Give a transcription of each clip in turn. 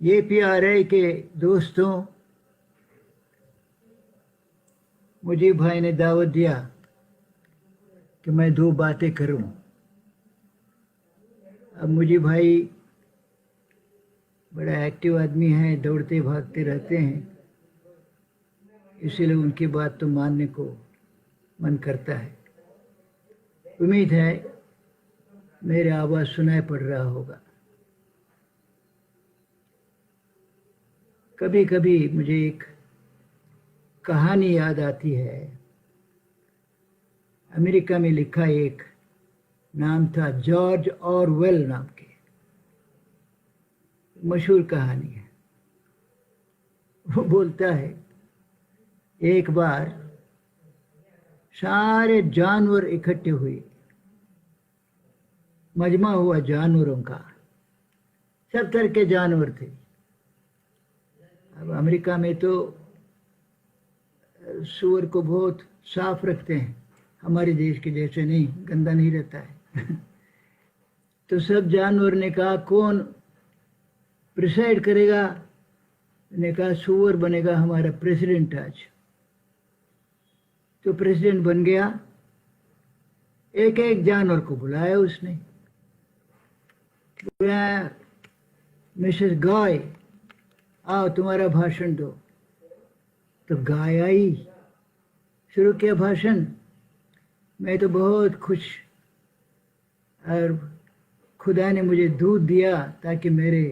ये PRI के दोस्तों, मुझे भाई ने दावत दिया कि मैं दो बातें करूं। अब मुझे भाई बड़ा एक्टिव आदमी है, दौड़ते भागते रहते हैं, इसीलिए उनकी बात तो मानने को मन करता है। उम्मीद है मेरी आवाज़ सुनाई पड़ रहा होगा। कभी कभी मुझे एक कहानी याद आती है। अमेरिका में लिखा एक नाम था, जॉर्ज ऑरवेल नाम के, मशहूर कहानी है। वो बोलता है, एक बार सारे जानवर इकट्ठे हुए, मजमा हुआ जानवरों का, सब तरह के जानवर थे। अब अमेरिका में तो सूअर को बहुत साफ रखते हैं, हमारे देश के जैसे नहीं, गंदा नहीं रहता है। तो सब जानवर ने कहा कौन प्रिसाइड करेगा? ने कहा सूअर बनेगा हमारा प्रेसिडेंट आज। तो प्रेसिडेंट बन गया। एक एक जानवर को बुलाया उसने, बुलाया, मिसेस गाय आओ तुम्हारा भाषण दो। तो गाय आई, शुरू किया भाषण। मैं तो बहुत खुश, और खुदा ने मुझे दूध दिया ताकि मेरे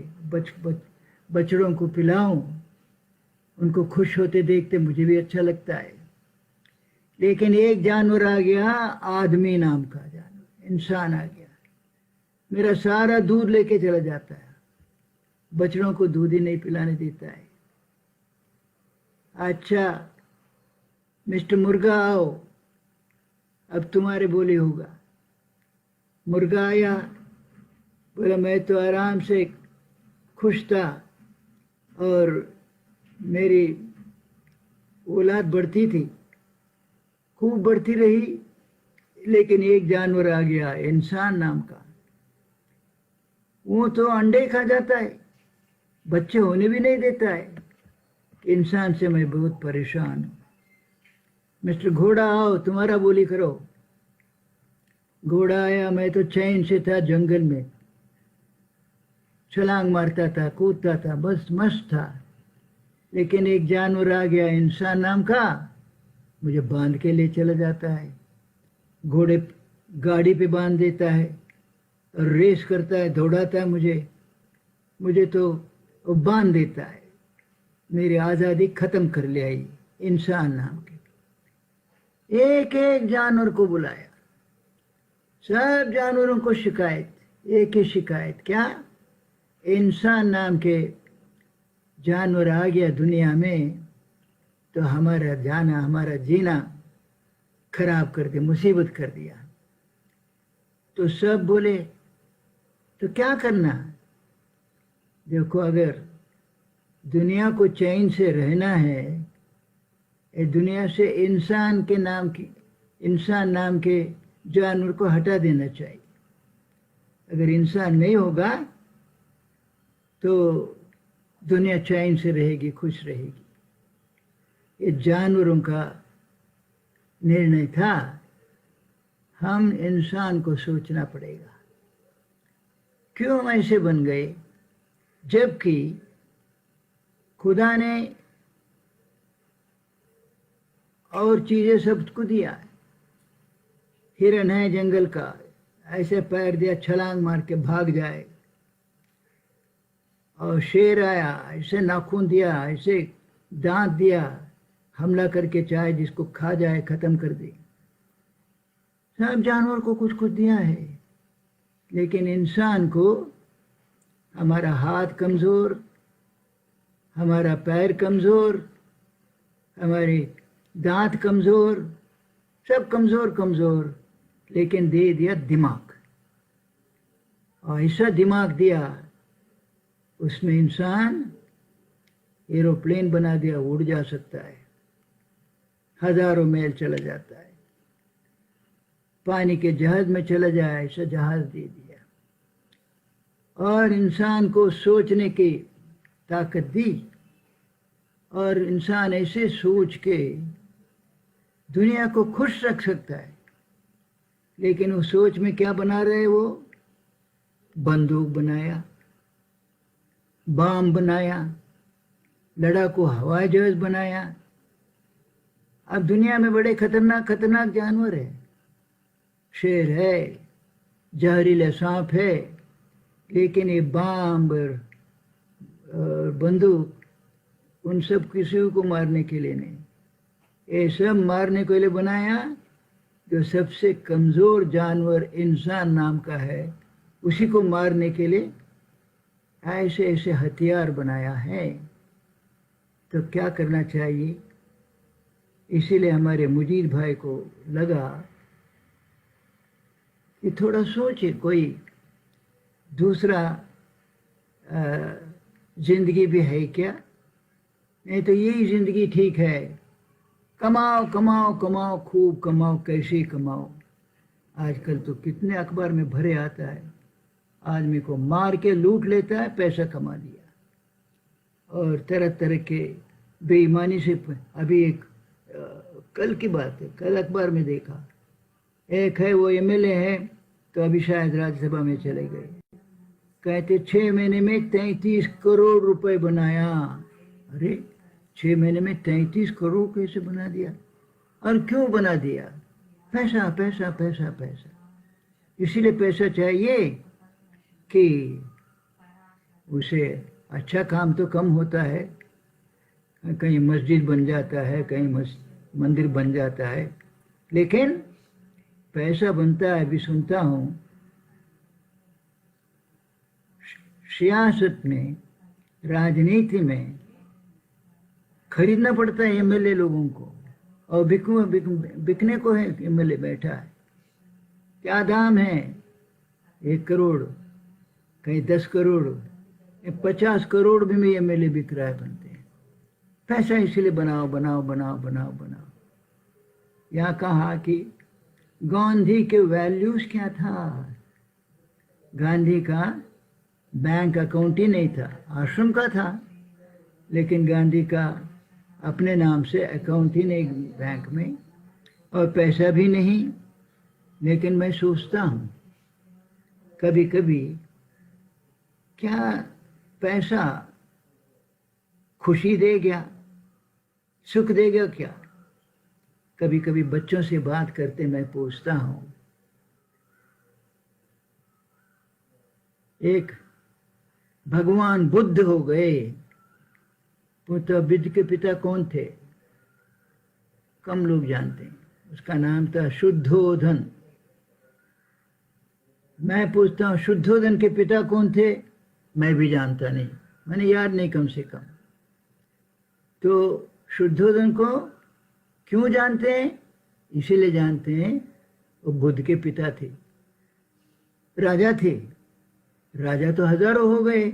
बछड़ों को पिलाऊं। उनको खुश होते देखते मुझे भी अच्छा लगता है। लेकिन एक जानवर आ गया, आदमी नाम का जानवर, इंसान आ गया, मेरा सारा दूध लेके चला जाता है, बछड़ों को दूध ही नहीं पिलाने देता है। अच्छा मिस्टर मुर्गा आओ, अब तुम्हारे बोले होगा। मुर्गा आया, बोला मैं तो आराम से खुश था और मेरी औलाद बढ़ती थी, खूब बढ़ती रही। लेकिन एक जानवर आ गया, इंसान नाम का, वो तो अंडे खा जाता है, बच्चे होने भी नहीं देता है। इंसान से मैं बहुत परेशान हूँ। मिस्टर घोड़ा आओ, तुम्हारा बोली करो। घोड़ा आया, मैं तो चैन से था, जंगल में छलांग मारता था, कूदता था, बस मस्त था। लेकिन एक जानवर आ गया, इंसान नाम का, मुझे बांध के ले चला जाता है, घोड़े गाड़ी पे बांध देता है और रेस करता है, दौड़ाता है मुझे तो वो बांध देता है। मेरी आज़ादी ख़त्म कर ले आई। इंसान नाम के एक एक जानवर को बुलाया, सब जानवरों को शिकायत, एक ही शिकायत, क्या? इंसान नाम के जानवर आ गया दुनिया में तो हमारा जाना, हमारा जीना खराब कर दिया, मुसीबत कर दिया। तो सब बोले तो क्या करना? देखो, अगर दुनिया को चैन से रहना है, ये दुनिया से इंसान नाम के जानवर को हटा देना चाहिए। अगर इंसान नहीं होगा तो दुनिया चैन से रहेगी, खुश रहेगी। ये जानवरों का निर्णय था। हम इंसान को सोचना पड़ेगा, क्यों हम ऐसे बन गए, जबकि खुदा ने और चीज़ें सबको दिया। हिरन है जंगल का, ऐसे पैर दिया, छलांग मार के भाग जाए। और शेर आया, ऐसे नाखून दिया, ऐसे दांत दिया, हमला करके चाहे जिसको खा जाए, ख़त्म कर दे। सब जानवर को कुछ कुछ दिया है, लेकिन इंसान को हमारा हाथ कमज़ोर, हमारा पैर कमज़ोर, हमारे दांत कमज़ोर, सब कमज़ोर कमज़ोर, लेकिन दे दिया दिमाग। और ऐसा दिमाग दिया, उसमें इंसान एरोप्लेन बना दिया, उड़ जा सकता है, हज़ारों मील चला जाता है, पानी के जहाज में चला जाए, ऐसा जहाज दे दिया। और इंसान को सोचने की ताकत दी, और इंसान ऐसे सोच के दुनिया को खुश रख सकता है। लेकिन उस सोच में क्या बना रहे वो? बंदूक बनाया, बम बनाया, लड़ाकू हवाई जहाज बनाया। अब दुनिया में बड़े खतरनाक खतरनाक जानवर है, शेर है, जहरीला सांप है, लेकिन ये बम और बंदूक उन सब किसी को मारने के लिए नहीं, ये सब मारने के लिए बनाया जो सबसे कमजोर जानवर इंसान नाम का है, उसी को मारने के लिए ऐसे ऐसे हथियार बनाया है। तो क्या करना चाहिए? इसीलिए हमारे मुजीद भाई को लगा कि थोड़ा सोचे, कोई दूसरा जिंदगी भी है क्या? नहीं तो यही जिंदगी ठीक है, कमाओ कमाओ कमाओ, खूब कमाओ, कैसे कमाओ। आजकल तो कितने अखबार में भरे आता है, आदमी को मार के लूट लेता है, पैसा कमा लिया। और तरह तरह के बेईमानी से, अभी एक कल की बात है, कल अखबार में देखा, एक है वो एमएलए है, तो अभी शायद राज्यसभा में चले गए, कहते 6 महीने में 33 करोड़ रुपए बनाया। अरे 6 महीने में 33 करोड़ कैसे बना दिया? और क्यों बना दिया? पैसा पैसा पैसा पैसा। इसीलिए पैसा चाहिए कि उसे अच्छा काम तो कम होता है, कहीं मस्जिद बन जाता है, कहीं मंदिर बन जाता है, लेकिन पैसा बनता है। अभी सुनता हूँ सियासत में, राजनीति में खरीदना पड़ता है एमएलए लोगों को, और बिकने को है एमएलए बैठा है। क्या दाम है? 1 करोड़, कहीं 10 करोड़, 50 करोड़ भी में एमएलए बिक रहा है, बनते हैं। पैसा इसीलिए बनाओ बनाओ बनाओ बनाओ बनाओ। यहाँ कहा कि गांधी के वैल्यूज क्या था? गांधी का बैंक अकाउंट ही नहीं था, आश्रम का था, लेकिन गांधी का अपने नाम से अकाउंट ही नहीं बैंक में, और पैसा भी नहीं। लेकिन मैं सोचता हूँ कभी कभी, क्या पैसा खुशी देगा, सुख देगा क्या? कभी कभी बच्चों से बात करते मैं पूछता हूँ, एक भगवान बुद्ध हो गए, तो बुद्ध के पिता कौन थे? कम लोग जानते हैं। उसका नाम था शुद्धोधन। मैं पूछता हूँ शुद्धोधन के पिता कौन थे? मैं भी जानता नहीं, मैंने याद नहीं कम से कम। तो शुद्धोधन को क्यों जानते हैं? इसीलिए जानते हैं वो बुद्ध के पिता थे, राजा थे। राजा तो हजारों हो गए,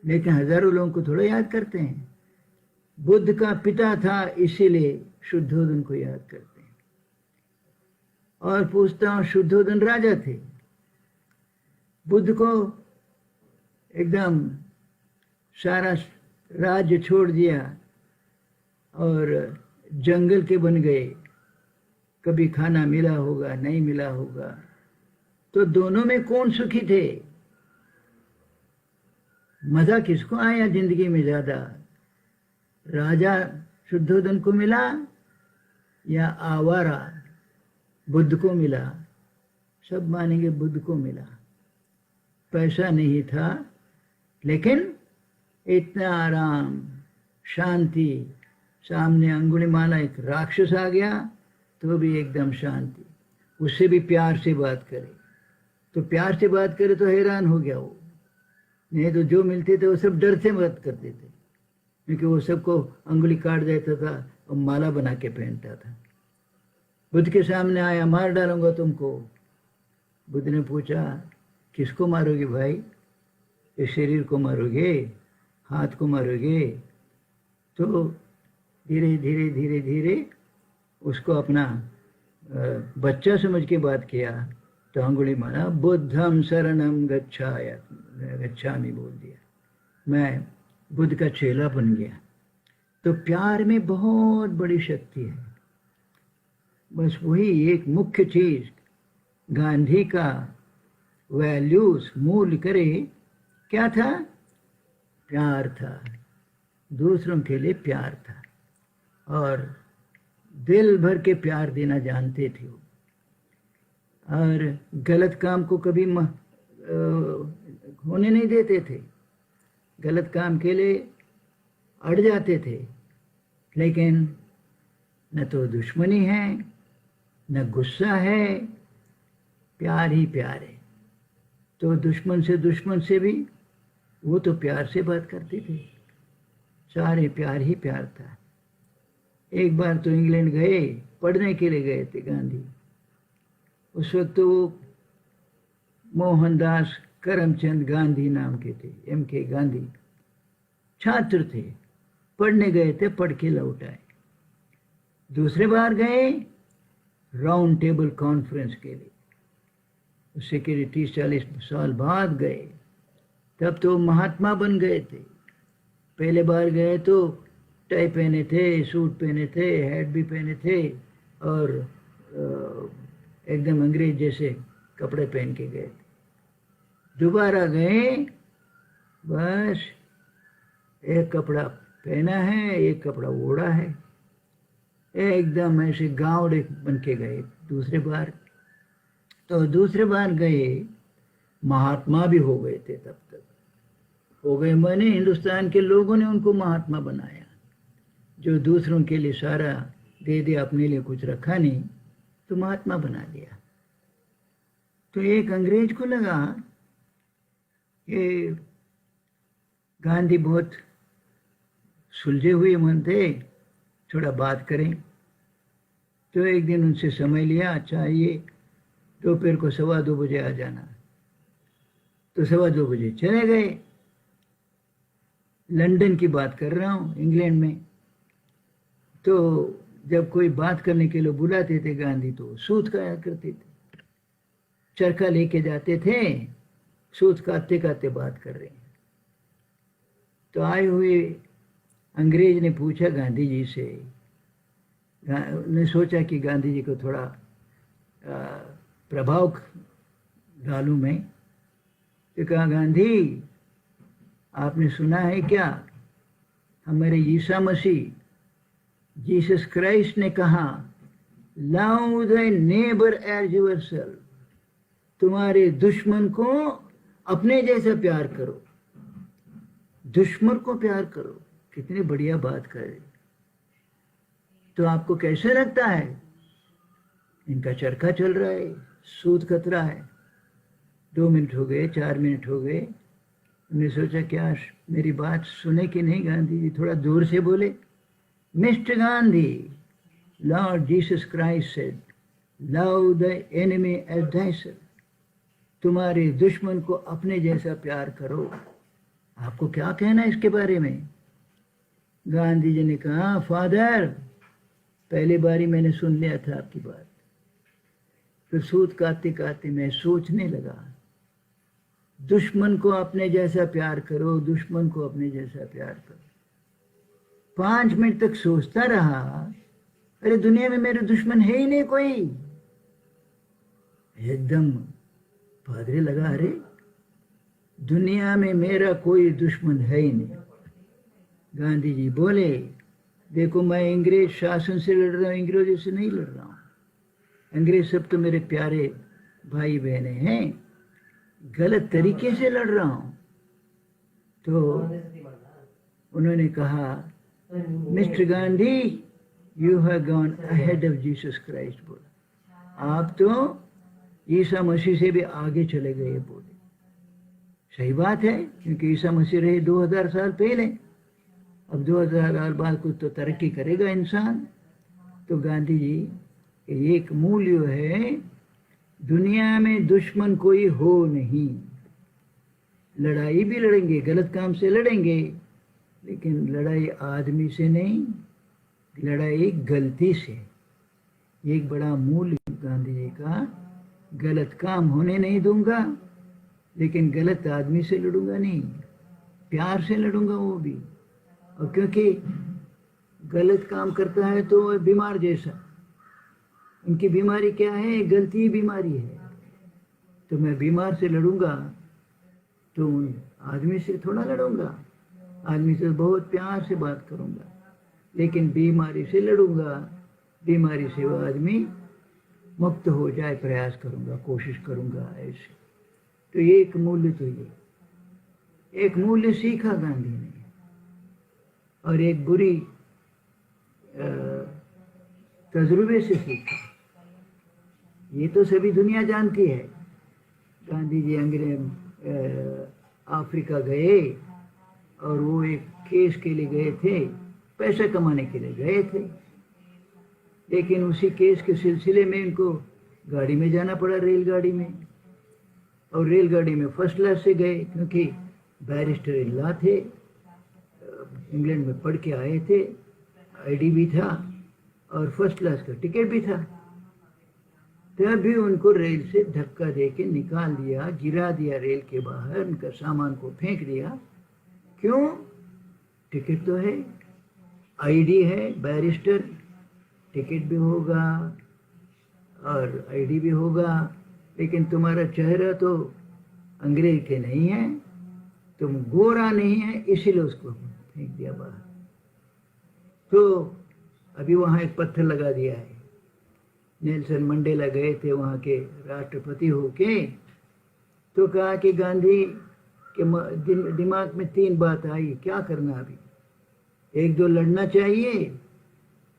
लेकिन हजारों लोगों को थोड़ा याद करते हैं। बुद्ध का पिता था, इसीलिए शुद्धोधन को याद करते हैं। और पूछता हूँ शुद्धोधन राजा थे, बुद्ध को एकदम सारा राज्य छोड़ दिया और जंगल के बन गए। कभी खाना मिला होगा, नहीं मिला होगा। तो दोनों में कौन सुखी थे? मजा किसको आया जिंदगी में ज्यादा? राजा शुद्धोधन को मिला या आवारा बुद्ध को मिला? सब मानेंगे बुद्ध को मिला। पैसा नहीं था, लेकिन इतना आराम, शांति। सामने अंगुलीमाला एक राक्षस आ गया तो भी एकदम शांति, उससे भी प्यार से बात करे। तो प्यार से बात करे तो हैरान हो गया वो, नहीं तो जो मिलते थे वो सब डर से बात करते थे, क्योंकि वो सबको अंगुली काट देता था और माला बना के पहनता था। बुद्ध के सामने आया, मार डालूंगा तुमको। बुद्ध ने पूछा किसको मारोगे भाई? इस शरीर को मारोगे, हाथ को मारोगे? तो धीरे धीरे धीरे धीरे उसको अपना बच्चा समझ के बात किया। तो अंगुली मारा, बुद्धम शरणम गच्छामि बोल दिया, मैं बुद्ध का चेला बन गया। तो प्यार में बहुत बड़ी शक्ति है। बस वही एक मुख्य चीज गांधी का वैल्यूज मूल करे क्या था? प्यार था, दूसरों के लिए प्यार था, और दिल भर के प्यार देना जानते थे वो। और गलत काम को कभी होने नहीं देते थे, गलत काम के लिए अड़ जाते थे, लेकिन न तो दुश्मनी है न गुस्सा है, प्यार ही प्यार है। तो दुश्मन से भी वो तो प्यार से बात करते थे, सारे प्यार ही प्यार था। एक बार तो इंग्लैंड गए, पढ़ने के लिए गए थे गांधी। उस वक्त तो वो मोहनदास करमचंद गांधी नाम के थे, MK गांधी, छात्र थे, पढ़ने गए थे, पढ़ के लौट आए। दूसरे बार गए राउंड टेबल कॉन्फ्रेंस के लिए, उससे के 30-40 साल बाद गए, तब तो महात्मा बन गए थे। पहले बार गए तो टाई पहने थे, सूट पहने थे, हैट भी पहने थे, और एकदम अंग्रेज जैसे कपड़े पहन के गए थे। दोबारा गए, बस एक कपड़ा पहना है, एक कपड़ा ओढ़ा है, एकदम ऐसे गाँवड़े बन के गए दूसरे बार। तो दूसरे बार गए, महात्मा भी हो गए थे, तब तक हो गए, माने हिंदुस्तान के लोगों ने उनको महात्मा बनाया। जो दूसरों के लिए सारा दे दिया, अपने लिए कुछ रखा नहीं, तो महात्मा बना दिया। तो एक अंग्रेज को लगा कि गांधी बहुत सुलझे हुए मन थे, थोड़ा बात करें। तो एक दिन उनसे समय लिया, अच्छा ये दोपहर को 2:15 बजे आ जाना। तो 2:15 बजे चले गए। लंदन की बात कर रहा हूँ, इंग्लैंड में। तो जब कोई बात करने के लिए बुलाते थे गांधी, तो सूत खाया करते थे, चरखा लेके जाते थे, सूत काटते काटते बात कर रहे हैं। तो आए हुए अंग्रेज ने पूछा गांधी जी से, ने सोचा कि गांधी जी को थोड़ा प्रभाव डालूं मैं। तो कहा, गांधी आपने सुना है क्या, हमारे ईसा मसीह जीसस क्राइस्ट ने कहा, love the neighbour as yourself, तुम्हारे दुश्मन को अपने जैसा प्यार करो, दुश्मन को प्यार करो। कितनी बढ़िया बात करे। तो आपको कैसे लगता है? इनका चरखा चल रहा है, सूत कतरा है। 2 मिनट हो गए, 4 मिनट हो गए, उन्होंने सोचा क्या मेरी बात सुने कि नहीं। गांधी जी थोड़ा जोर से बोले, mister Gandhi, Lord Jesus Christ said, love the enemy as thyself, तुम्हारे दुश्मन को अपने जैसा प्यार करो। आपको क्या कहना है इसके बारे में? गांधी जी ने कहा, फादर, पहली बारी मैंने सुन लिया था आपकी बात, फिर सूत काटते काटते मैं सोचने लगा, दुश्मन को अपने जैसा प्यार करो, दुश्मन को अपने जैसा प्यार करो। 5 मिनट तक सोचता रहा, अरे दुनिया में मेरे दुश्मन है ही नहीं कोई। एकदम पादरी लगा, अरे दुनिया में मेरा कोई दुश्मन है ही नहीं। गांधी जी बोले, देखो मैं अंग्रेज शासन से लड़ रहा हूँ, अंग्रेजों से नहीं लड़ रहा हूँ। अंग्रेज सब तो मेरे प्यारे भाई बहने हैं, गलत तरीके से लड़ रहा हूँ। तो उन्होंने कहा, mister Gandhi, you have gone ahead of Jesus Christ. बोला, आप तो ईसा मसीह से भी आगे चले गए। बोले, सही बात है, क्योंकि ईसा मसीह रहे 2000 साल पहले, अब 2000 साल बाद कुछ तो तरक्की करेगा इंसान। तो गांधी जी एक मूल्य है, दुनिया में दुश्मन कोई हो नहीं। लड़ाई भी लड़ेंगे, गलत काम से लड़ेंगे, लेकिन लड़ाई आदमी से नहीं, लड़ाई गलती से। एक बड़ा मूल्य गांधी जी का, गलत काम होने नहीं दूंगा, लेकिन गलत आदमी से लड़ूंगा नहीं। प्यार से लड़ूंगा वो भी। और क्योंकि गलत काम करता है तो वो बीमार जैसा, उनकी बीमारी क्या है, गलती ही बीमारी है। तो मैं बीमार से लड़ूंगा तो आदमी से थोड़ा लड़ूंगा, आदमी से बहुत प्यार से बात करूंगा। लेकिन बीमारी से लड़ूंगा, बीमारी से वो आदमी मुक्त हो जाए प्रयास करूंगा, कोशिश करूंगा ऐसे। तो ये एक मूल्य, तो ये एक मूल्य सीखा गांधी ने। और एक बुरी तजुर्बे से सीखा। ये तो सभी दुनिया जानती है। गांधी जी अंग्रेज अफ्रीका गए और वो एक केस के लिए गए थे, पैसा कमाने के लिए गए थे। लेकिन उसी केस के सिलसिले में इनको गाड़ी में जाना पड़ा, रेलगाड़ी में। और रेलगाड़ी में फर्स्ट क्लास से गए, क्योंकि बैरिस्टर इल्ला थे, इंग्लैंड में पढ़ के आए थे, आईडी भी था और फर्स्ट क्लास का टिकट भी था। तब भी उनको रेल से धक्का दे के निकाल दिया, गिरा दिया रेल के बाहर, उनका सामान को फेंक दिया। क्यों? टिकट तो है, आईडी है, बैरिस्टर, टिकट भी होगा और आईडी भी होगा, लेकिन तुम्हारा चेहरा तो अंग्रेज के नहीं है, तुम गोरा नहीं है, इसीलिए उसको फेंक दिया बाहर। तो अभी वहाँ एक पत्थर लगा दिया है। नेल्सन मंडेला गए थे वहाँ के राष्ट्रपति होके, तो कहा कि गांधी के दिमाग में 3 बात आई, क्या करना अभी। 1-2 लड़ना चाहिए,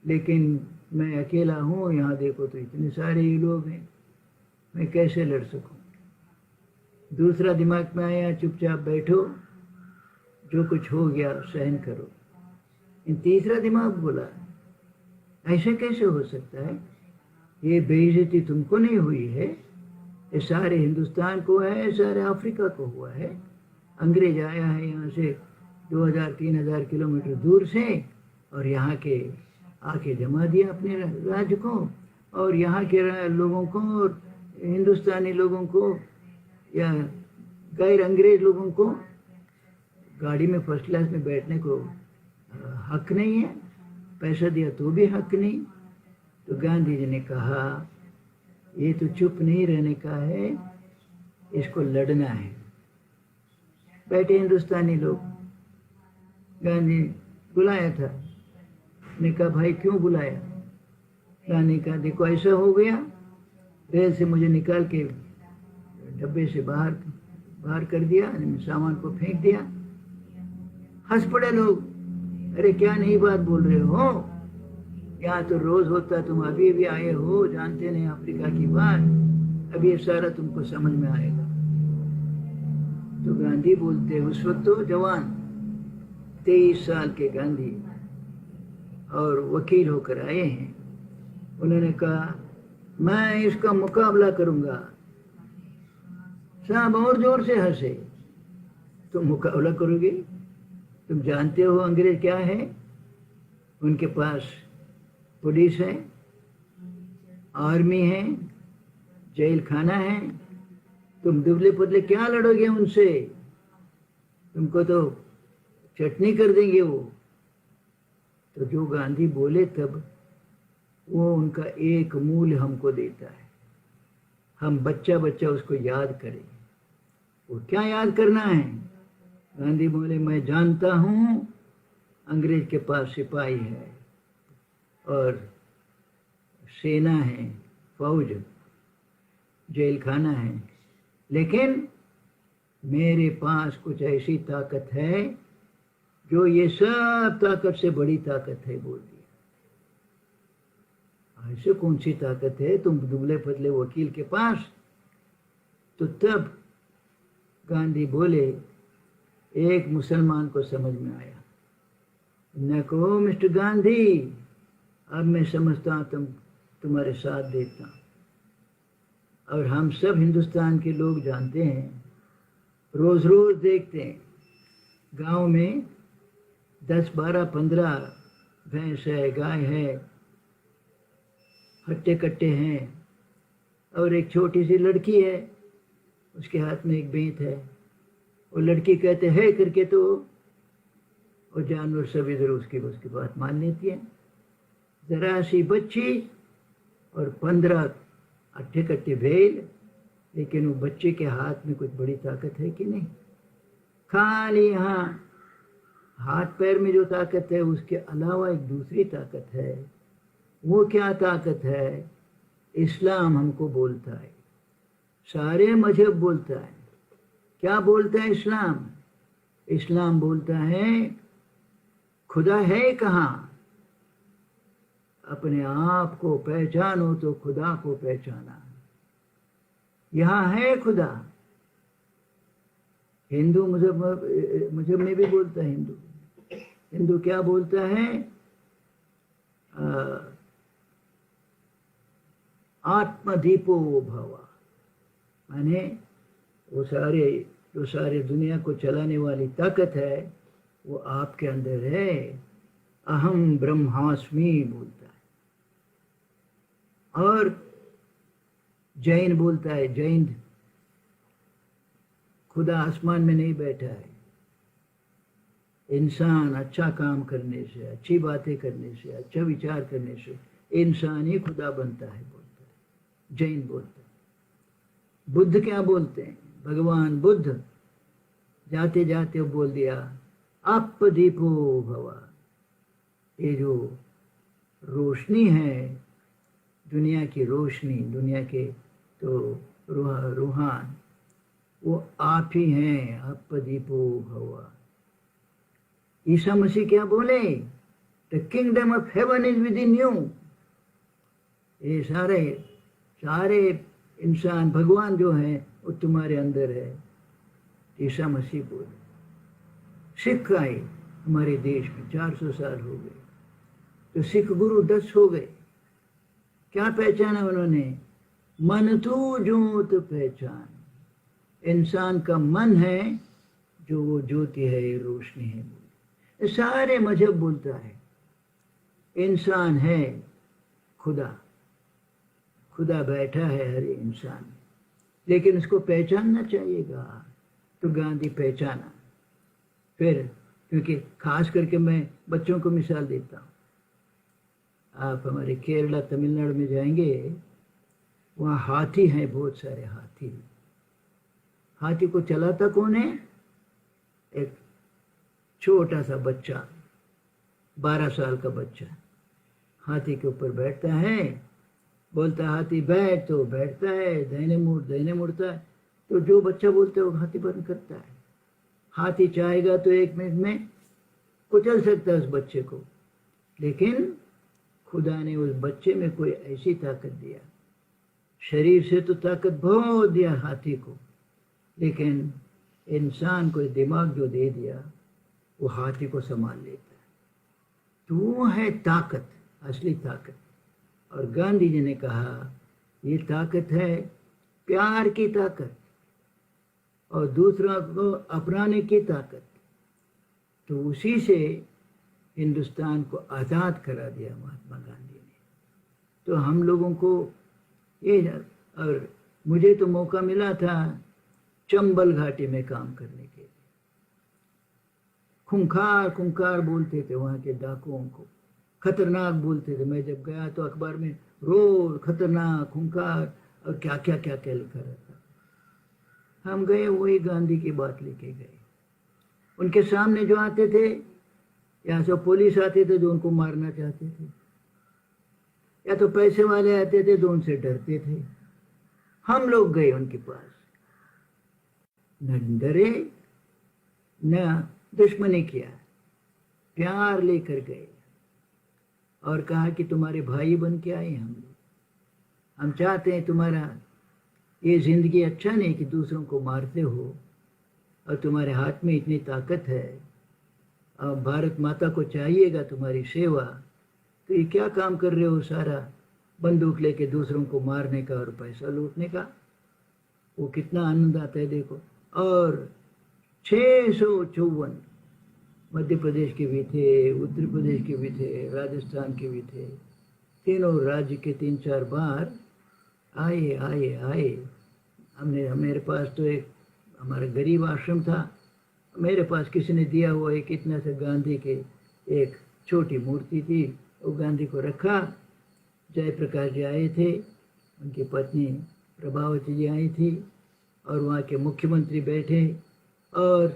लेकिन मैं अकेला हूँ, यहाँ देखो तो इतने सारे ही लोग हैं, मैं कैसे लड़ सकूँ। दूसरा दिमाग में आया, चुपचाप बैठो, जो कुछ हो गया सहन करो। तीसरा दिमाग बोला, ऐसे कैसे हो सकता है, ये बेइज्जती तुमको नहीं हुई है, ये सारे हिंदुस्तान को है, सारे अफ्रीका को हुआ है। अंग्रेज आया है यहाँ से 2000-3000 किलोमीटर दूर से, और यहाँ के आके जमा दिया अपने राज्य को, और यहाँ के लोगों को और हिंदुस्तानी लोगों को या गैर अंग्रेज लोगों को गाड़ी में फर्स्ट क्लास में बैठने को हक नहीं है, पैसा दिया तो भी हक नहीं। तो गांधी जी ने कहा, ये तो चुप नहीं रहने का है, इसको लड़ना है। बैठे हिंदुस्तानी लोग, गांधी बुलाया था, ने कहा भाई क्यों बुलाया। गांधी कहा देखो ऐसा हो गया, रेल से मुझे निकाल के डब्बे से बाहर कर दिया, सामान को फेंक दिया। हंस पड़े लोग, अरे क्या नई बात बोल रहे हो, यहाँ तो रोज होता, तुम अभी आए हो, जानते नहीं अफ्रीका की बात, अभी ये सारा तुमको समझ में आएगा। तो गांधी बोलते, उस वक्त तो जवान 23 साल के गांधी और वकील होकर आए हैं, उन्होंने कहा मैं इसका मुकाबला करूंगा। साहब और जोर से हंसे, तुम मुकाबला करोगे? तुम जानते हो अंग्रेज क्या है, उनके पास पुलिस है, आर्मी है, जेल खाना है, तुम दुबले पतले क्या लड़ोगे उनसे, तुमको तो चटनी कर देंगे वो। तो जो गांधी बोले तब वो उनका एक मूल्य हमको देता है, हम बच्चा बच्चा उसको याद करें। वो क्या याद करना है? गांधी बोले मैं जानता हूँ अंग्रेज के पास सिपाही है और सेना है, फौज, जेल खाना है, लेकिन मेरे पास कुछ ऐसी ताकत है जो ये सब ताकत से बड़ी ताकत है। बोल दिया, ऐसे कौन सी ताकत है तुम दुबले पतले वकील के पास? तो तब गांधी बोले, एक मुसलमान को समझ में आया, न कहो मिस्टर गांधी, अब मैं समझता हूँ तुम्हारे साथ देता हूँ। और हम सब हिंदुस्तान के लोग जानते हैं, रोज रोज देखते हैं, गांव में 10, 12, 15 भैंस है, गाय है, हट्टे कट्टे हैं, और एक छोटी सी लड़की है, उसके हाथ में एक बेंत है। वो लड़की कहते है करके तो और जानवर सब इधर उसकी बात मान लेती है। जरा सी बच्ची और 15 अट्ठे कट्टे भेल, लेकिन वो बच्चे के हाथ में कुछ बड़ी ताकत है कि नहीं? खाली यहाँ हाथ पैर में जो ताकत है, उसके अलावा एक दूसरी ताकत है। वो क्या ताकत है? इस्लाम हमको बोलता है, सारे मजहब बोलता है। क्या बोलता है इस्लाम? इस्लाम बोलता है खुदा है कहाँ? अपने आप को पहचानो तो खुदा को पहचाना। यहाँ है खुदा। हिंदू मजहब में भी बोलता है, हिंदू क्या बोलता है? आत्मदीपो भव, माने वो जो सारे दुनिया को चलाने वाली ताकत है वो आपके अंदर है। अहम ब्रह्मास्मि बोलता है। और जैन बोलता है, जैन खुदा आसमान में नहीं बैठा है। इंसान अच्छा काम करने से, अच्छी बातें करने से, अच्छा विचार करने से इंसान ही खुदा बनता है, बोलता है जैन बोलता है। बुद्ध क्या बोलते हैं? भगवान बुद्ध जाते जाते बोल दिया अपदीपो भव। ये जो रोशनी है, दुनिया की रोशनी, दुनिया के तो रूहान, वो आप ही हैं, अपदीपो भव। ईसा मसीह क्या बोले? The kingdom of heaven is with in you. ये सारे इंसान, भगवान जो है वो तुम्हारे अंदर है, ईसा मसीह बोले। सिख आए हमारे देश में, 400 साल हो गए, तो सिख गुरु 10 हो गए। क्या पहचाना उन्होंने? मन तू ज्योत पहचान। इंसान का मन है जो वो ज्योति है, रोशनी है। सारे मजहब बोलता है इंसान है खुदा, खुदा बैठा है हर इंसान, लेकिन उसको पहचानना चाहिएगा। तो गांधी पहचाना। फिर क्योंकि खास करके मैं बच्चों को मिसाल देता हूँ, आप हमारे केरला तमिलनाडु में जाएंगे, वहाँ हाथी हैं, बहुत सारे हाथी। हाथी को चलाता कौन है? एक छोटा सा बच्चा, 12 साल का बच्चा हाथी के ऊपर बैठता है, बोलता है हाथी बैठ, तो बैठता है, दाहिने मुड़ता है, तो जो बच्चा बोलता है वो हाथी बंद करता है। हाथी चाहेगा तो 1 मिनट में कुचल सकता है उस बच्चे को, लेकिन खुदा ने उस बच्चे में कोई ऐसी ताकत दिया, शरीर से तो ताकत बहुत दिया हाथी को, लेकिन इंसान को दिमाग जो दे दिया वो हाथी को संभाल लेता है। तो वो है ताकत, असली ताकत। और गांधी जी ने कहा ये ताकत है प्यार की ताकत और दूसरा को अपनाने की ताकत। तो उसी से हिंदुस्तान को आज़ाद करा दिया महात्मा गांधी ने। तो हम लोगों को ये, और मुझे तो मौका मिला था चंबल घाटी में काम करने के लिए। खूंखार बोलते थे वहाँ के डाकुओं को, खतरनाक बोलते थे। मैं जब गया तो अखबार में रोज खतरनाक, खूंखार और क्या लिखा रहता। हम गए, वही गांधी की बात लेके गए। उनके सामने जो आते थे, यहाँ से पुलिस आते थे जो उनको मारना चाहते थे, या तो पैसे वाले आते थे जो उनसे डरते थे। हम लोग गए उनके पास, न डरे न दुश्मनी किया, प्यार लेकर गए और कहा कि तुम्हारे भाई बन के आए हम लोग। हम चाहते हैं तुम्हारा ये जिंदगी अच्छा नहीं कि दूसरों को मारते हो, और तुम्हारे हाथ में इतनी ताकत है, और भारत माता को चाहिएगा तुम्हारी सेवा, तो ये क्या काम कर रहे हो सारा बंदूक लेके दूसरों को मारने का और पैसा लूटने का। वो कितना आनंद आता है देखो। और 654 मध्य प्रदेश के भी थे, उत्तर प्रदेश के भी थे, राजस्थान के भी थे, तीनों राज्य के 3-4 बार आए। मेरे पास तो एक हमारा गरीब आश्रम था, मेरे पास किसी ने दिया हुआ एक इतना सा गांधी के एक छोटी मूर्ति थी, वो गांधी को रखा। जयप्रकाश जी आए थे, उनकी पत्नी प्रभावती जी आई थी, और वहाँ के मुख्यमंत्री बैठे, और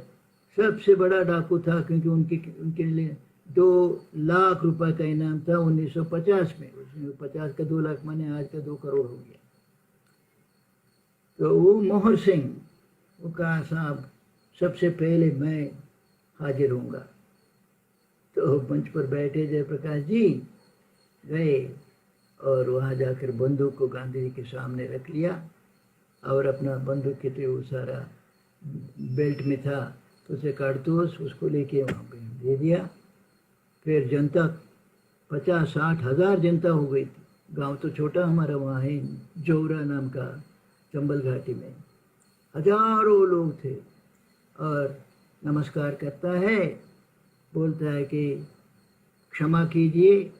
सबसे बड़ा डाकू था क्योंकि उनके लिए 2 लाख रुपए का इनाम था 1950 में। उसमें 50 का 2 लाख माने आज का 2 करोड़ हो गया। तो वो मोहर सिंह, वो कहा साहब सबसे पहले मैं हाजिर होऊंगा। तो मंच पर बैठे जयप्रकाश जी गए और वहाँ जाकर बंदूक को गांधी जी के सामने रख लिया, और अपना बंदूक के थे वो सारा बेल्ट में था, तो उसे कारतूस उसको लेके वहाँ पे दे दिया। फिर जनता 50-60 हज़ार जनता हो गई थी। गांव तो छोटा हमारा वहाँ है, जौरा नाम का, चंबल घाटी में हजारों लोग थे। और नमस्कार करता है, बोलता है कि क्षमा कीजिए,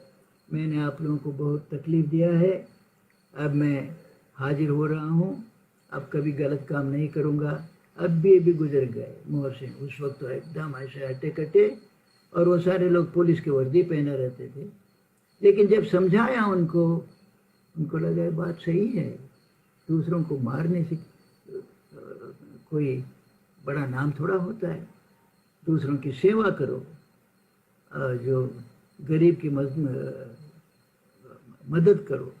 मैंने आप लोगों को बहुत तकलीफ़ दिया है, अब मैं हाजिर हो रहा हूँ, अब कभी गलत काम नहीं करूँगा। अब भी गुजर गए मोहर सिंह। उस वक्त तो एकदम ऐसे हट्टे कट्टे, और वो सारे लोग पुलिस की वर्दी पहने रहते थे। लेकिन जब समझाया उनको लगा ये बात सही है, दूसरों को मारने से कोई बड़ा नाम थोड़ा होता है। दूसरों की सेवा करो, जो गरीब की मदद करो।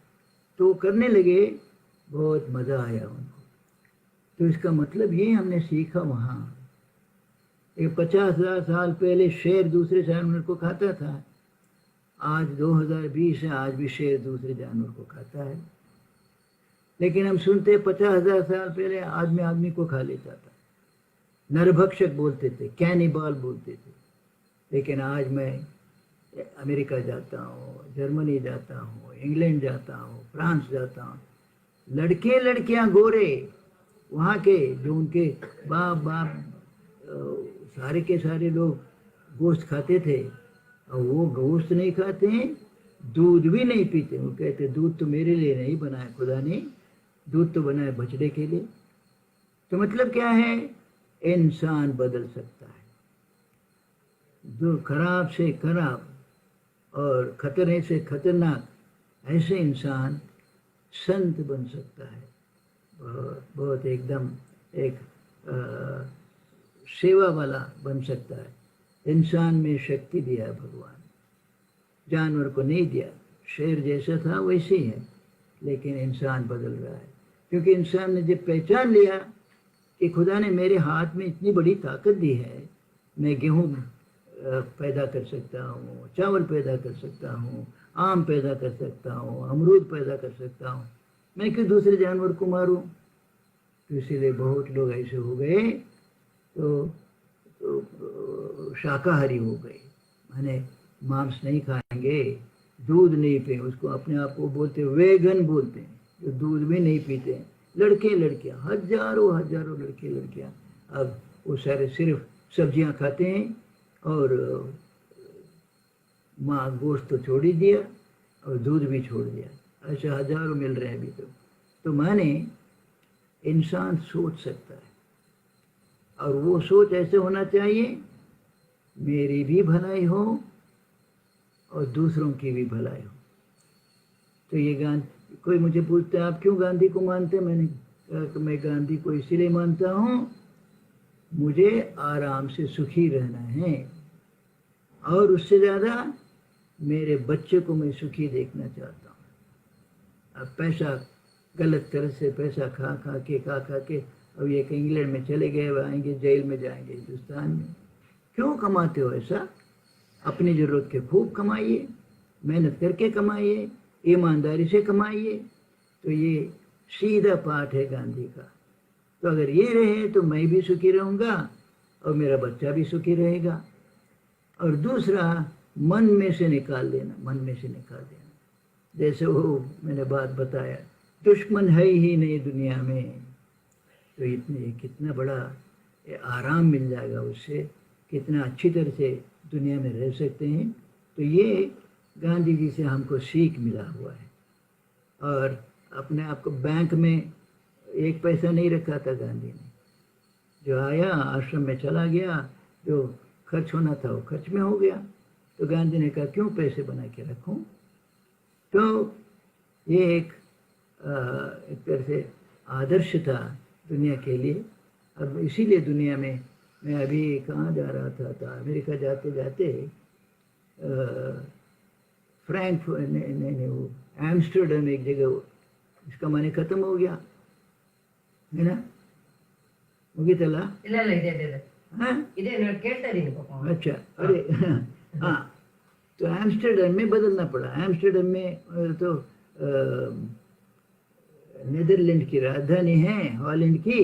तो करने लगे, बहुत मज़ा आया उनको। तो इसका मतलब ये हमने सीखा वहाँ, एक 50,000 साल पहले शेर दूसरे जानवर को खाता था, आज 2020 है, आज भी शेर दूसरे जानवर को खाता है। लेकिन हम सुनते 50,000 साल पहले आदमी को खा लेता था, नरभक्षक बोलते थे, कैनिबाल बोलते थे। लेकिन आज मैं अमेरिका जाता हूँ, जर्मनी जाता हूँ, इंग्लैंड जाता हूँ, फ्रांस जाता हूँ, लड़के लड़कियाँ गोरे वहाँ के, जो उनके बाप सारे के सारे लोग गोश्त खाते थे, और वो गोश्त नहीं खाते हैं, दूध भी नहीं पीते। वो कहते दूध तो मेरे लिए नहीं बनाया खुदा ने, दूध तो बनाया बछड़े के लिए। तो मतलब क्या है, इंसान बदल सकता है। जो खराब से खराब और खतरे से खतरनाक, ऐसे इंसान संत बन सकता है। बहुत एकदम एक सेवा वाला बन सकता है। इंसान में शक्ति दिया है भगवान, जानवर को नहीं दिया। शेर जैसा था वैसे ही है, लेकिन इंसान बदल रहा है, क्योंकि इंसान ने जब पहचान लिया कि खुदा ने मेरे हाथ में इतनी बड़ी ताकत दी है, मैं गेहूँ पैदा कर सकता हूँ, चावल पैदा कर सकता हूँ, आम पैदा कर सकता हूँ, अमरूद पैदा कर सकता हूँ, मैं क्यों दूसरे जानवर को मारूं। तो इसीलिए बहुत लोग ऐसे हो गए, तो शाकाहारी हो गए, माने मांस नहीं खाएंगे, दूध नहीं पिए, उसको अपने आप को बोलते वेगन बोलते हैं, जो दूध भी नहीं पीते हैं। लड़के लड़कियां, हजारों हजारों लड़के लड़कियां, अब वो सारे सिर्फ सब्जियां खाते हैं, और माँ गोश्त तो छोड़ ही दिया और दूध भी छोड़ दिया। ऐसे हजारों मिल रहे हैं अभी तो माने इंसान सोच सकता है, और वो सोच ऐसे होना चाहिए, मेरी भी भलाई हो और दूसरों की भी भलाई हो। तो ये गांधी, कोई मुझे पूछता है आप क्यों गांधी को मानते हैं, मैंने कहा कि मैं गांधी को इसीलिए मानता हूँ, मुझे आराम से सुखी रहना है, और उससे ज़्यादा मेरे बच्चे को मैं सुखी देखना चाहता हूँ। अब पैसा गलत तरह से पैसा खा के अब ये इंग्लैंड में चले गए, आएंगे जेल में जाएंगे। हिंदुस्तान में क्यों कमाते हो ऐसा? अपनी ज़रूरत के खूब कमाइए, मेहनत करके कमाइए, ईमानदारी से कमाइए। तो ये सीधा पाठ है गांधी का। तो अगर ये रहे तो मैं भी सुखी रहूँगा और मेरा बच्चा भी सुखी रहेगा। और दूसरा, मन में से निकाल देना, मन में से निकाल देना। जैसे वो मैंने बात बताया, दुश्मन है ही नहीं दुनिया में, तो इतने कितना बड़ा आराम मिल जाएगा उससे, कितना अच्छी तरह से दुनिया में रह सकते हैं। तो ये गांधी जी से हमको सीख मिला हुआ है। और अपने आप को बैंक में 1 पैसा नहीं रखा था गांधी ने, जो आया आश्रम में चला गया, जो खर्च होना था वो खर्च में हो गया। तो गांधी ने कहा क्यों पैसे बना के रखूं। तो ये एक तरह से आदर्श था दुनिया के लिए। अब इसीलिए दुनिया में, मैं अभी कहाँ जा रहा था, अमेरिका जाते जाते फ्रैंकफर्ट नहीं वो एम्स्टर्डम एक जगह, इसका माने खत्म हो गया है ना, ಮುಗಿತಲ್ಲ? ಇಲ್ಲ ಇಲ್ಲ ಇದೆ ಇದೆ हाँ ಇದೆ ನೋಡಿ ಕೇಳ್ತಾ ಇದೀನಿ ಪಾಪ. अच्छा, अरे हाँ, तो एम्स्टर्डम में बदलना पड़ा। एम्स्टर्डम में तो नीदरलैंड की राजधानी है, हॉलैंड की,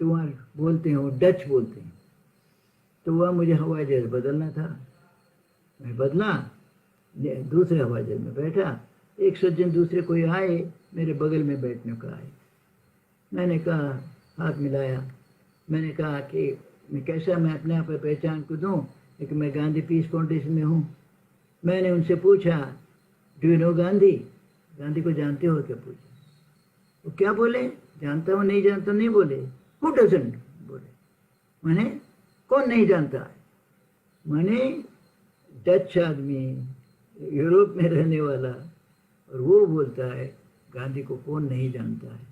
तो वहाँ बोलते हैं वो डच बोलते हैं। तो वहाँ मुझे हवाई जहाज बदलना था, मैं बदला, दूसरे हवाई जहाज में बैठा। एक सज्जन दूसरे कोई आए, मेरे बगल में बैठने को आए। मैंने कहा, हाथ मिलाया, मैंने कहा कि मैं कैसा, मैं अपने आप पहचान को दूँ कि मैं गांधी पीस फाउंडेशन में हूँ। मैंने उनसे पूछा, do you know Gandhi, Gandhi को जानते हो क्या पूछा। वो क्या बोले, जानता हूँ नहीं जानता नहीं बोले, हु डजंट बोले, मैंने कौन नहीं जानता है, मैंने डच आदमी यूरोप में रहने वाला, और वो बोलता है गांधी को कौन नहीं जानता है।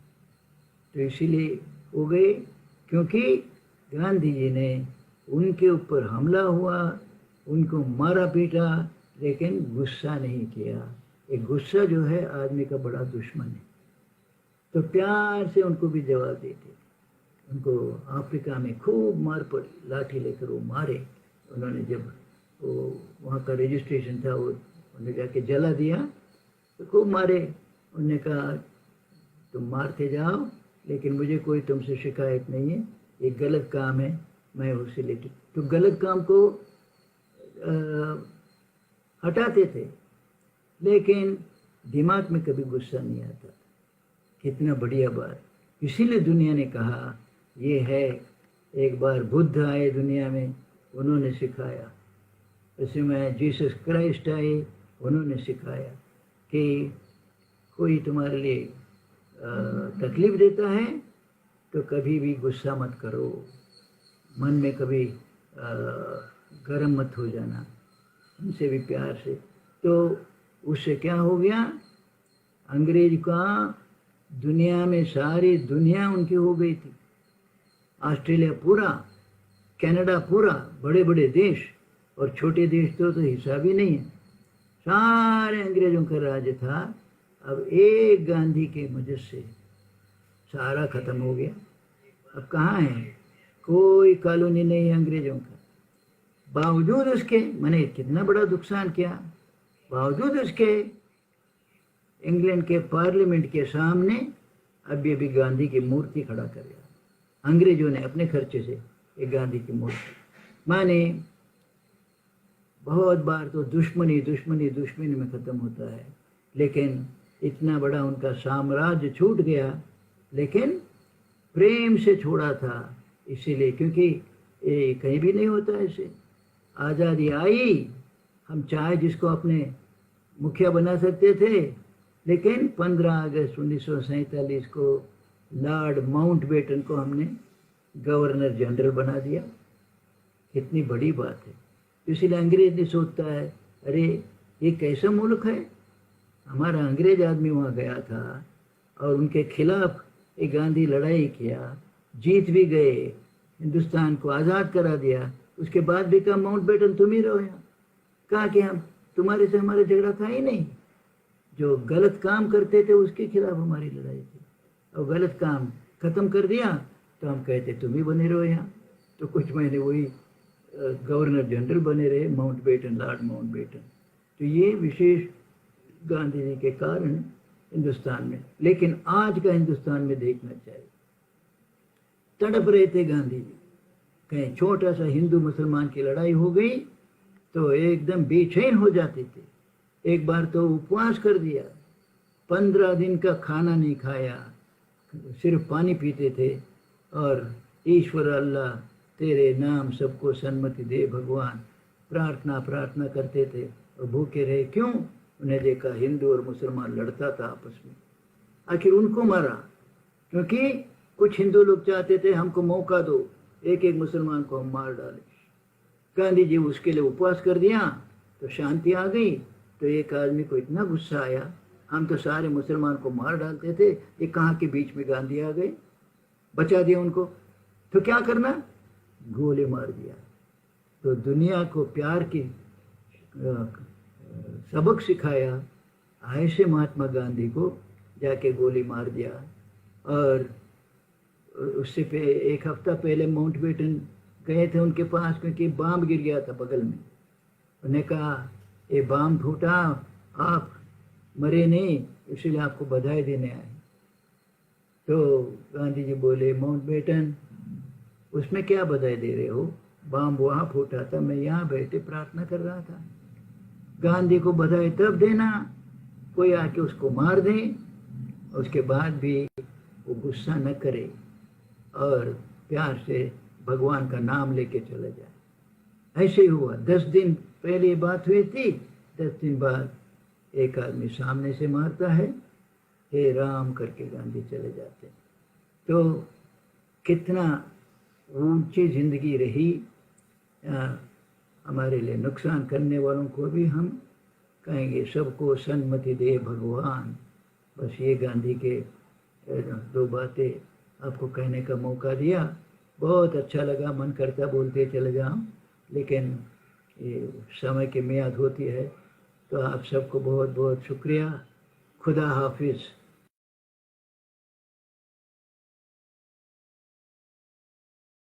तो इसीलिए हो गए, क्योंकि गांधी जी ने, उनके ऊपर हमला हुआ, उनको मारा पीटा, लेकिन गुस्सा नहीं किया। एक गुस्सा जो है आदमी का बड़ा दुश्मन है। तो प्यार से उनको भी जवाब देते थे। उनको अफ्रीका में खूब मार पड़ी, लाठी लेकर वो मारे। उन्होंने जब वो वहाँ का रजिस्ट्रेशन था, वो उन्होंने जाके जला दिया, तो खूब मारे। उन्होंने कहा तुम मारते जाओ, लेकिन मुझे कोई तुमसे शिकायत नहीं है, ये गलत काम है, मैं उसे लेती। तो गलत काम को हटाते थे, लेकिन दिमाग में कभी गुस्सा नहीं आता। कितना बढ़िया बात। इसीलिए दुनिया ने कहा, ये है, एक बार बुद्ध आए दुनिया में, उन्होंने सिखाया, इसमें जीसस क्राइस्ट आए, उन्होंने सिखाया कि कोई तुम्हारे लिए तकलीफ देता है तो कभी भी गुस्सा मत करो, मन में कभी गरम मत हो जाना, उनसे भी प्यार से। तो उससे क्या हो गया, अंग्रेज का दुनिया में, सारी दुनिया उनकी हो गई थी। ऑस्ट्रेलिया पूरा, कनाडा पूरा, बड़े बड़े देश और छोटे देश तो हिसाब ही नहीं है, सारे अंग्रेजों का राज था। अब एक गांधी के वजह से सारा खत्म हो गया। अब कहाँ है, कोई कॉलोनी नहीं है अंग्रेजों का। बावजूद उसके, मैंने कितना बड़ा नुकसान किया, बावजूद उसके इंग्लैंड के पार्लियामेंट के सामने अभी अभी गांधी की मूर्ति खड़ा कर दिया अंग्रेजों ने अपने खर्चे से। एक गांधी की मूर्ति, माने बहुत बार तो दुश्मनी दुश्मनी दुश्मनी में ख़त्म होता है, लेकिन इतना बड़ा उनका साम्राज्य छूट गया, लेकिन प्रेम से छोड़ा था। इसीलिए, क्योंकि ये कहीं भी नहीं होता ऐसे। आज़ादी आई, हम चाहे जिसको अपने मुखिया बना सकते थे, लेकिन 15 अगस्त 1947 को लॉर्ड माउंटबेटन को हमने गवर्नर जनरल बना दिया। कितनी बड़ी बात है। इसलिए अंग्रेज ने सोचता है, अरे ये कैसा मुल्क है, हमारा अंग्रेज आदमी वहाँ गया था और उनके खिलाफ एक गांधी लड़ाई किया, जीत भी गए, हिंदुस्तान को आज़ाद करा दिया। उसके बाद भी कहा माउंटबेटन तुम ही रहो यहाँ। कहा कि हम तुम्हारे से हमारा झगड़ा था ही नहीं, जो गलत काम करते थे उसके खिलाफ हमारी लड़ाई थी, और गलत काम ख़त्म कर दिया तो हम कहते तुम ही बने रहो यहाँ। तो कुछ महीने वही गवर्नर जनरल बने रहे, माउंटबेटन, लॉर्ड माउंटबेटन। तो ये विशेष गांधी जी के कारण हिंदुस्तान में। लेकिन आज का हिंदुस्तान में देखना चाहिए, तड़प रहे थे गांधी जी। कहीं छोटा सा हिंदू मुसलमान की लड़ाई हो गई तो एकदम बेचैन हो जाते थे। एक बार तो उपवास कर दिया, 15 दिन का खाना नहीं खाया, सिर्फ पानी पीते थे, और ईश्वर अल्लाह तेरे नाम सबको सन्मति दे भगवान, प्रार्थना प्रार्थना करते थे और भूखे रहे। क्यों? उन्हें देखा हिंदू और मुसलमान लड़ता था आपस में, आखिर उनको मारा। क्योंकि कुछ हिंदू लोग चाहते थे हमको मौका दो, एक एक मुसलमान को हम मार डाले। गांधी जी उसके लिए उपवास कर दिया तो शांति आ गई। तो एक आदमी को इतना गुस्सा आया, हम तो सारे मुसलमान को मार डालते थे, ये कहाँ के बीच में गांधी आ गए, बचा दिया उनको, तो क्या करना, गोली मार दिया। तो दुनिया को प्यार की सबक सिखाया, ऐसे महात्मा गांधी को जाके गोली मार दिया। और उससे एक हफ्ता पहले माउंटबेटन गए थे उनके पास, क्योंकि बम गिर गया था बगल में। उन्हें कहा ये बम फूटा, आप मरे नहीं, इसलिए आपको बधाई देने आए। तो गांधी जी बोले माउंटबेटन उसमें क्या बधाई दे रहे हो, बम वहाँ फूटा था, मैं यहाँ बैठे प्रार्थना कर रहा था। गांधी को बधाई तब देना कोई आके उसको मार दे, उसके बाद भी वो गुस्सा न करे और प्यार से भगवान का नाम लेके चला जाए। ऐसे ही हुआ। 10 दिन पहले ये बात हुई थी, 10 दिन बाद एक आदमी सामने से मारता है, हे राम करके गांधी चले जाते। तो कितना ऊंची जिंदगी रही। हमारे लिए नुकसान करने वालों को भी हम कहेंगे सबको सन्मति दे भगवान। बस ये गांधी के 2 बातें आपको कहने का मौका दिया। बहुत अच्छा लगा, मन करता बोलते चले जाऊं, लेकिन ये समय की मियाद होती है। तो आप सबको बहुत बहुत शुक्रिया। खुदा हाफिज़।